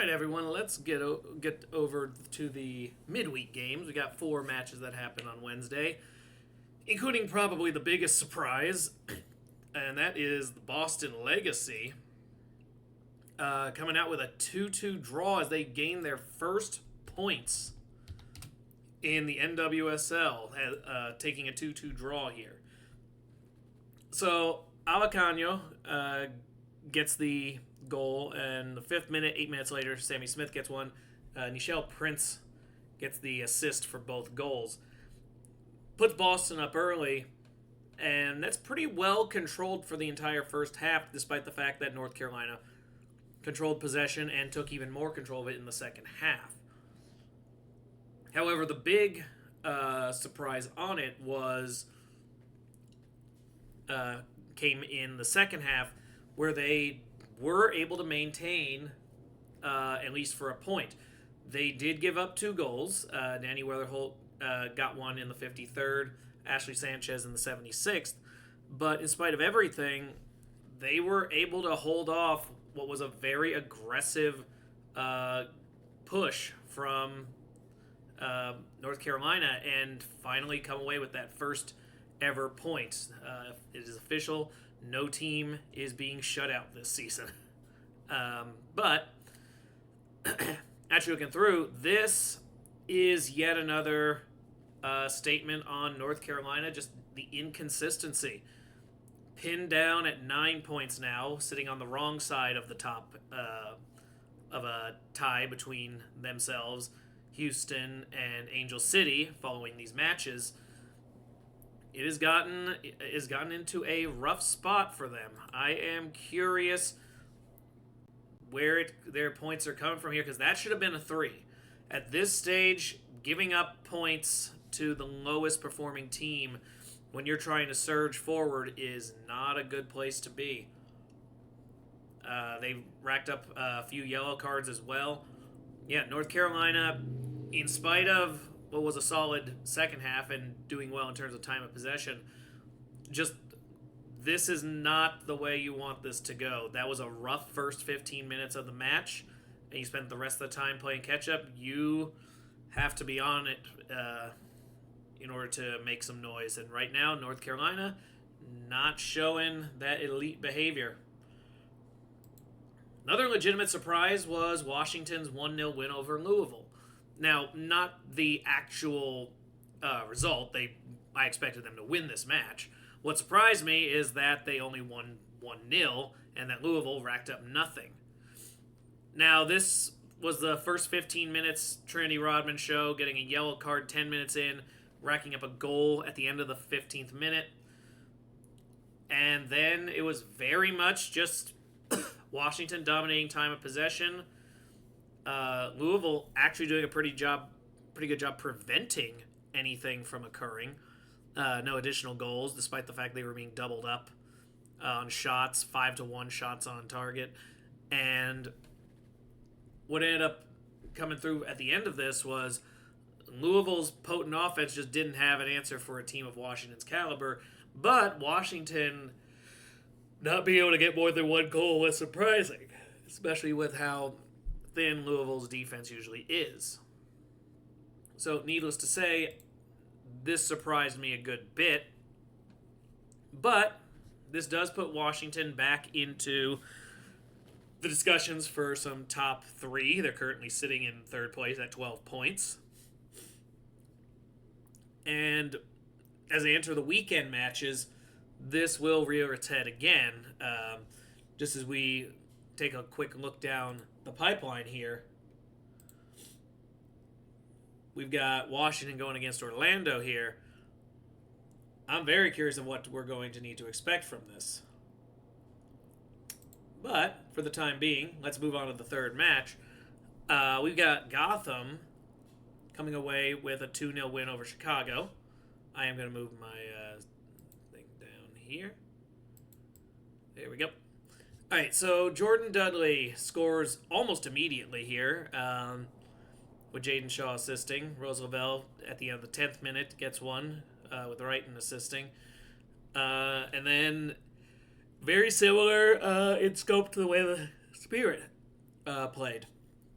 right, everyone, let's get over to the midweek games. We got 4 matches that happened on Wednesday, including probably the biggest surprise, and that is the Boston Legacy coming out with a 2-2 draw as they gain their first points in the NWSL, taking a 2-2 draw here. So, Alacano gets the goal, and the 5th minute, 8 minutes later, Sammy Smith gets one. Nichelle Prince gets the assist for both goals. Puts Boston up early, and that's pretty well controlled for the entire first half, despite the fact that North Carolina controlled possession and took even more control of it in the second half. However, the big surprise on it came in the second half, where they were able to maintain, at least for a point. They did give up 2 goals. Danny Weatherholt got one in the 53rd, Ashley Sanchez in the 76th. But in spite of everything, they were able to hold off what was a very aggressive push from North Carolina and finally come away with that first ever point. It is official. No team is being shut out this season. But actually looking through, this is yet another statement on North Carolina, just the inconsistency. Pinned down at 9 points now, sitting on the wrong side of the top of a tie between themselves, Houston and Angel City, following these matches. It has gotten into a rough spot for them. I am curious where their points are coming from here, because that should have been a 3. At this stage, giving up points to the lowest performing team when you're trying to surge forward is not a good place to be. They racked up a few yellow cards as well. Yeah, North Carolina, in spite of what was a solid second half and doing well in terms of time of possession, just this is not the way you want this to go. That was a rough first 15 minutes of the match, and you spent the rest of the time playing catch-up. You have to be on it in order to make some noise. And right now, North Carolina not showing that elite behavior. Another legitimate surprise was Washington's 1-0 win over Louisville. Now, not the actual result. I expected them to win this match. What surprised me is that they only won 1-0 and that Louisville racked up nothing. Now, this was the first 15 minutes Trinity Rodman show, getting a yellow card 10 minutes in, racking up a goal at the end of the 15th minute. And then it was very much just Washington dominating time of possession. Louisville actually doing a pretty good job preventing anything from occurring. No additional goals, despite the fact they were being doubled up on shots, 5-1 shots on target. And what ended up coming through at the end of this was Louisville's potent offense just didn't have an answer for a team of Washington's caliber. But Washington not being able to get more than 1 goal was surprising, especially with how thin Louisville's defense usually is. So, needless to say, this surprised me a good bit. But this does put Washington back into the discussions for some top 3. They're currently sitting in 3rd place at 12 points. And as they enter the weekend matches, this will rear its head again. Just as we take a quick look down the pipeline here, we've got Washington going against Orlando here. I'm very curious of what we're going to need to expect from this. But for the time being, let's move on to the 3rd match. We've got Gotham coming away with a 2-0 win over Chicago. I am going to move my thing down here. There we go. All right, so Jordan Dudley scores almost immediately here, with Jaden Shaw assisting. Rose Lavelle at the end of the 10th minute gets one with Wrighton assisting. And then very similar in scope to the way the Spirit played.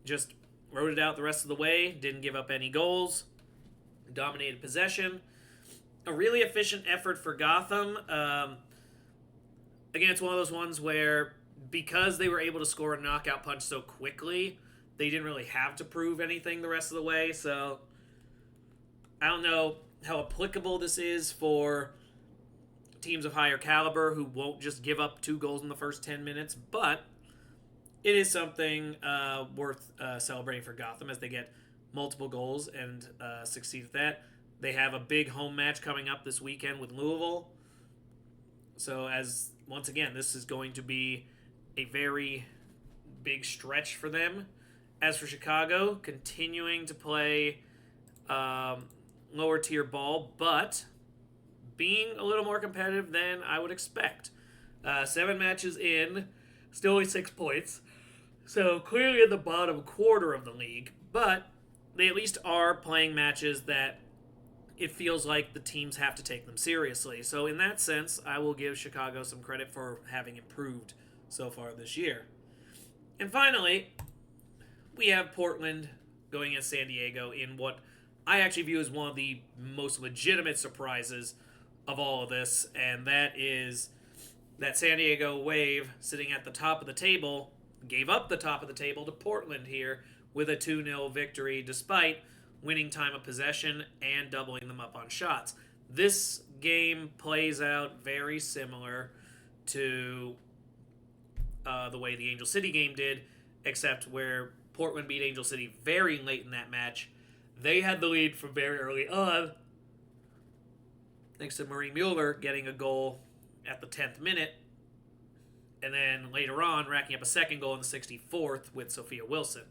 just rode it out the rest of the way, didn't give up any goals, dominated possession. A really efficient effort for Gotham. Again, it's one of those ones where because they were able to score a knockout punch so quickly, they didn't really have to prove anything the rest of the way. So I don't know how applicable this is for teams of higher caliber who won't just give up 2 goals in the first 10 minutes, but it is something worth celebrating for Gotham as they get multiple goals and succeed at that. They have a big home match coming up this weekend with Louisville. So once again, this is going to be a very big stretch for them. As for Chicago, continuing to play lower tier ball, but being a little more competitive than I would expect. 7 matches in, still only 6 points. So clearly in the bottom quarter of the league, but they at least are playing matches that it feels like the teams have to take them seriously. So in that sense, I will give Chicago some credit for having improved so far this year. And finally, we have Portland going against San Diego in what I actually view as one of the most legitimate surprises of all of this, and that is that San Diego Wave, sitting at the top of the table, gave up the top of the table to Portland here with a 2-0 victory despite winning time of possession and doubling them up on shots. This game plays out very similar to the way the Angel City game did, except where Portland beat Angel City very late in that match. They had the lead from very early on, thanks to Marie Mueller getting a goal at the 10th minute, and then later on racking up a second goal in the 64th with Sophia Wilson.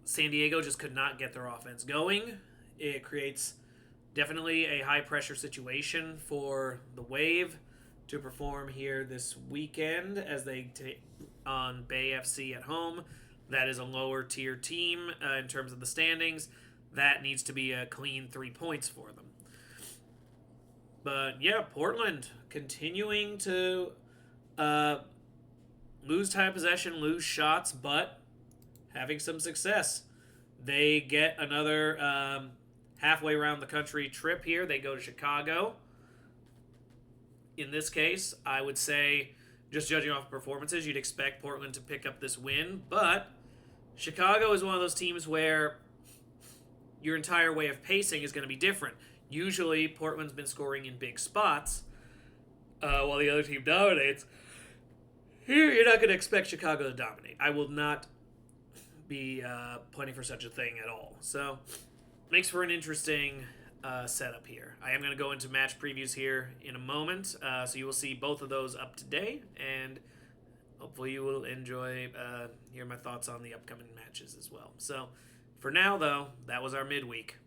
San Diego just could not get their offense going. It creates definitely a high-pressure situation for the Wave to perform here this weekend as they take on Bay FC at home. That is a lower-tier team in terms of the standings. That needs to be a clean 3 points for them. But yeah, Portland continuing to lose time possession, lose shots, but having some success. They get another halfway around the country trip here. They go to Chicago. In this case, I would say, just judging off performances, you'd expect Portland to pick up this win, but Chicago is one of those teams where your entire way of pacing is going to be different. Usually, Portland's been scoring in big spots while the other team dominates. Here, you're not going to expect Chicago to dominate. I will not be planning for such a thing at all. So, makes for an interesting setup here. I am going to go into match previews here in a moment, so you will see both of those up today, and hopefully you will enjoy hear my thoughts on the upcoming matches as well. So, for now, though, that was our midweek.